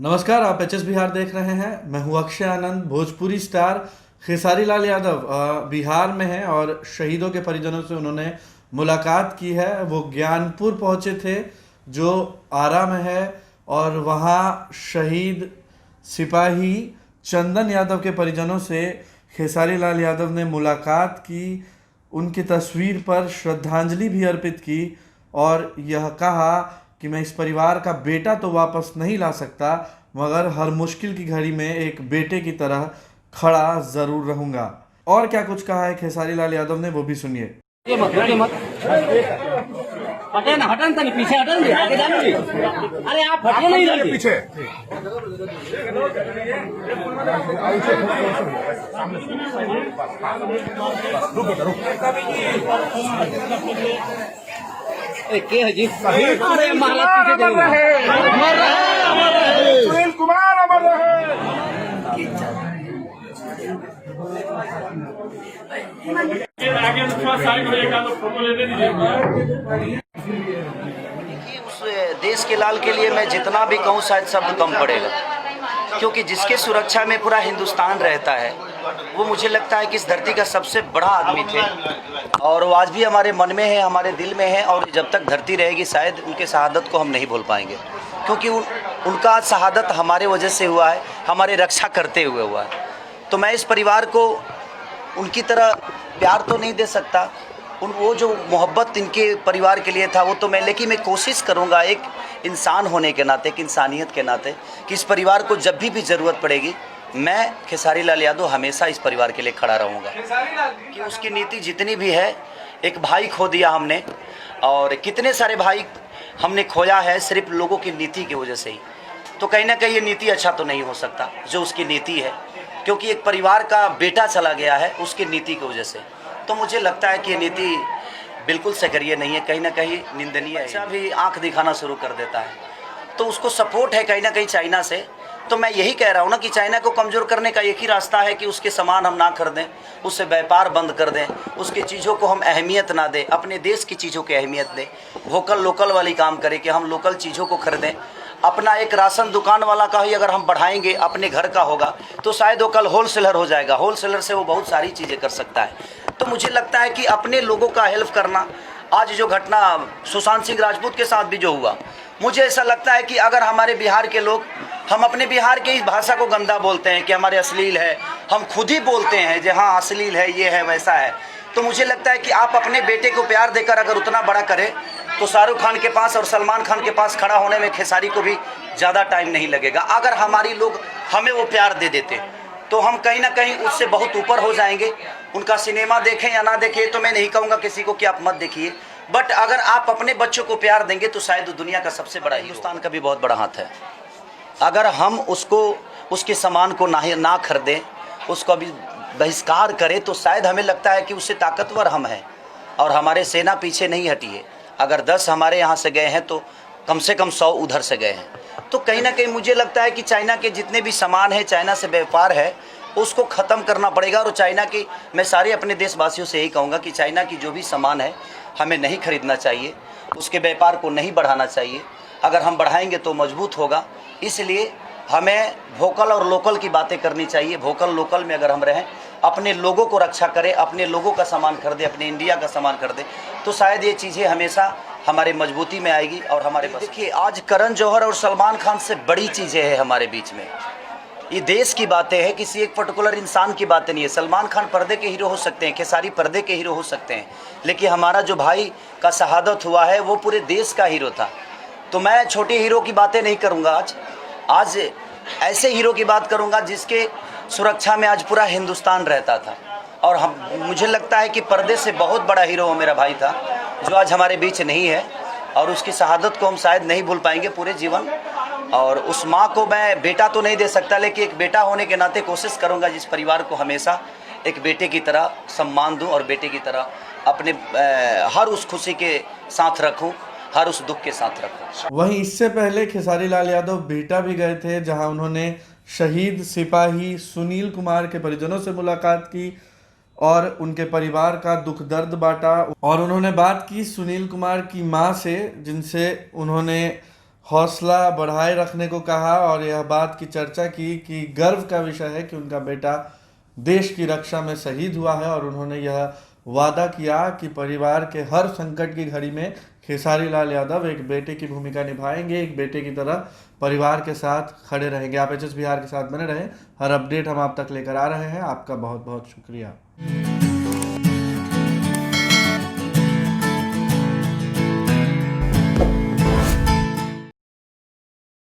नमस्कार, आप H S Bihar देख रहे हैं। मैं हूं अक्षय आनंद। भोजपुरी स्टार खेसारी लाल यादव बिहार में हैं और शहीदों के परिजनों से उन्होंने मुलाकात की है। वो ज्ञानपुर पहुंचे थे जो आरा में है और वहां शहीद सिपाही चंदन यादव के परिजनों से खेसारी लाल यादव ने मुलाकात की, उनकी तस्वीर पर श्रद्धांजलि भी अर्पित की और यह कहा कि मैं इस परिवार का बेटा तो वापस नहीं ला सकता, मगर हर मुश्किल की घड़ी में एक बेटे की तरह खड़ा जरूर रहूंगा। और क्या कुछ कहा है खेसारी लाल यादव ने, वो भी सुनिए। हटे ना, हटन तनी पीछे, हटन जी, आगे जाने जी। अरे आप हटिए नहीं इधर पीछे। के है जी? अरे माला पीछे चलो। मर रहा है सुनील कुमार, अमर रहे। आगे साइड हो जाएगा तो फोटो लेने दीजिए। उस देश के लाल के लिए मैं जितना भी कहूँ शायद शब्द कम पड़ेगा, क्योंकि जिसके सुरक्षा में पूरा हिंदुस्तान रहता है वो मुझे लगता है कि इस धरती का सबसे बड़ा आदमी थे और वो आज भी हमारे मन में है, हमारे दिल में है। और जब तक धरती रहेगी शायद उनके शहादत को हम नहीं भूल पाएंगे, क्योंकि उनका शहादत हमारे वजह से हुआ है, हमारे रक्षा करते हुए हुआ है। तो मैं इस परिवार को उनकी तरह प्यार तो नहीं दे सकता, वो जो मोहब्बत इनके परिवार के लिए था वो तो मैं, लेकिन मैं कोशिश करूंगा एक इंसान होने के नाते, एक इंसानियत के नाते, कि इस परिवार को जब भी ज़रूरत पड़ेगी मैं खेसारी लाल यादव हमेशा इस परिवार के लिए खड़ा रहूंगा। कि उसकी नीति जितनी भी है, एक भाई खो दिया हमने और कितने सारे भाई हमने खोया है सिर्फ लोगों की नीति की वजह से ही। तो कहीं ना कहीं ये नीति अच्छा तो नहीं हो सकता जो उसकी नीति है, क्योंकि एक परिवार का बेटा चला गया है उसकी नीति की वजह से। तो मुझे लगता है कि ये नीति बिल्कुल सही नहीं है, कहीं ना कहीं निंदनीय है। अच्छा भी आंख दिखाना शुरू कर देता है तो उसको सपोर्ट है कहीं ना कहीं चाइना से। तो मैं यही कह रहा हूँ ना कि चाइना को कमज़ोर करने का एक ही रास्ता है कि उसके सामान हम ना खरीदें, उससे व्यापार बंद कर दें, उसकी चीज़ों को हम अहमियत ना दें, अपने देश की चीज़ों की अहमियत दें, वोकल लोकल वाली काम करें कि हम लोकल चीज़ों को खरीदें। अपना एक राशन दुकान वाला का ही अगर हम बढ़ाएंगे, अपने घर का होगा तो शायद वो कल होलसेलर हो जाएगा, होलसेलर से वो बहुत सारी चीज़ें कर सकता है। तो मुझे लगता है कि अपने लोगों का हेल्प करना, आज जो घटना सुशांत सिंह राजपूत के साथ भी जो हुआ, मुझे ऐसा लगता है कि अगर हमारे बिहार के लोग, हम अपने बिहार के इस भाषा को गंदा बोलते हैं कि हमारे अश्लील है, हम खुद ही बोलते हैं कि हाँ अश्लील है, ये है, वैसा है। तो मुझे लगता है कि आप अपने बेटे को प्यार देकर अगर उतना बड़ा करें तो शाहरुख खान के पास और सलमान खान के पास खड़ा होने में खेसारी को भी ज़्यादा टाइम नहीं लगेगा। अगर हमारी लोग हमें वो प्यार दे देते तो हम कहीं ना कहीं उससे बहुत ऊपर हो जाएंगे। उनका सिनेमा देखें या ना देखें तो मैं नहीं कहूँगा किसी को कि आप मत देखिए, बट अगर आप अपने बच्चों को प्यार देंगे तो शायद दुनिया का सबसे बड़ा, हिंदुस्तान का भी बहुत बड़ा हाथ है। अगर हम उसको, उसके सामान को ना खरीदें, उसको भी बहिष्कार करें तो शायद हमें लगता है कि उससे ताकतवर हम हैं और हमारे सेना पीछे नहीं हटी है। अगर 10 हमारे यहाँ से गए हैं तो कम से कम 100 उधर से गए हैं। तो कहीं ना कहीं मुझे लगता है कि चाइना के जितने भी सामान है, चाइना से व्यापार है, उसको ख़त्म करना पड़ेगा। और चाइना की, मैं सारे अपने देशवासियों से यही कहूँगा कि चाइना की जो भी सामान है हमें नहीं खरीदना चाहिए, उसके व्यापार को नहीं बढ़ाना चाहिए। अगर हम बढ़ाएंगे तो मजबूत होगा। इसलिए हमें वोकल और लोकल की बातें करनी चाहिए। वोकल लोकल में अगर हम रहें, अपने लोगों को रक्षा करें, अपने लोगों का सामान खरीदें, अपने इंडिया का सामान खरीदें, तो शायद ये चीज़ें हमेशा हमारे मजबूती में आएगी। और हमारे देखिए, आज करण जौहर और सलमान खान से बड़ी चीज़ें हैं हमारे बीच में। ये देश की बातें हैं, किसी एक पर्टिकुलर इंसान की बातें नहीं है। सलमान खान पर्दे के हीरो हो सकते हैं, खेसारी पर्दे के हीरो हो सकते हैं, लेकिन हमारा जो भाई का शहादत हुआ है वो पूरे देश का हीरो था। तो मैं छोटे हीरो की बातें नहीं करूँगा, आज ऐसे हीरो की बात करूँगा जिसके सुरक्षा में आज पूरा हिंदुस्तान रहता था। और मुझे लगता है कि पर्दे से बहुत बड़ा हीरो वो मेरा भाई था, जो आज हमारे बीच नहीं है और उसकी शहादत को हम शायद नहीं भूल पाएंगे पूरे जीवन। और उस माँ को मैं बेटा तो नहीं दे सकता, लेकिन एक बेटा होने के नाते कोशिश करूँगा जिस परिवार को हमेशा एक बेटे की तरह सम्मान दूँ और बेटे की तरह अपने हर उस खुशी के साथ रखूँ, हर उस दुख के साथ रखूँ। वहीं इससे पहले खेसारी लाल यादव बेटा भी गए थे, जहां उन्होंने शहीद सिपाही सुनील कुमार के परिजनों से मुलाकात की और उनके परिवार का दुख दर्द बांटा। और उन्होंने बात की सुनील कुमार की मां से, जिनसे उन्होंने हौसला बढ़ाए रखने को कहा और यह बात की चर्चा की कि गर्व का विषय है कि उनका बेटा देश की रक्षा में शहीद हुआ है और उन्होंने यह वादा किया कि परिवार के हर संकट की घड़ी में खेसारी लाल यादव एक बेटे की भूमिका निभाएंगे, एक बेटे की तरह परिवार के साथ खड़े रहेंगे। आप एचएस बिहार के साथ बने रहें, हर अपडेट हम आप तक लेकर आ रहे हैं। आपका बहुत बहुत शुक्रिया।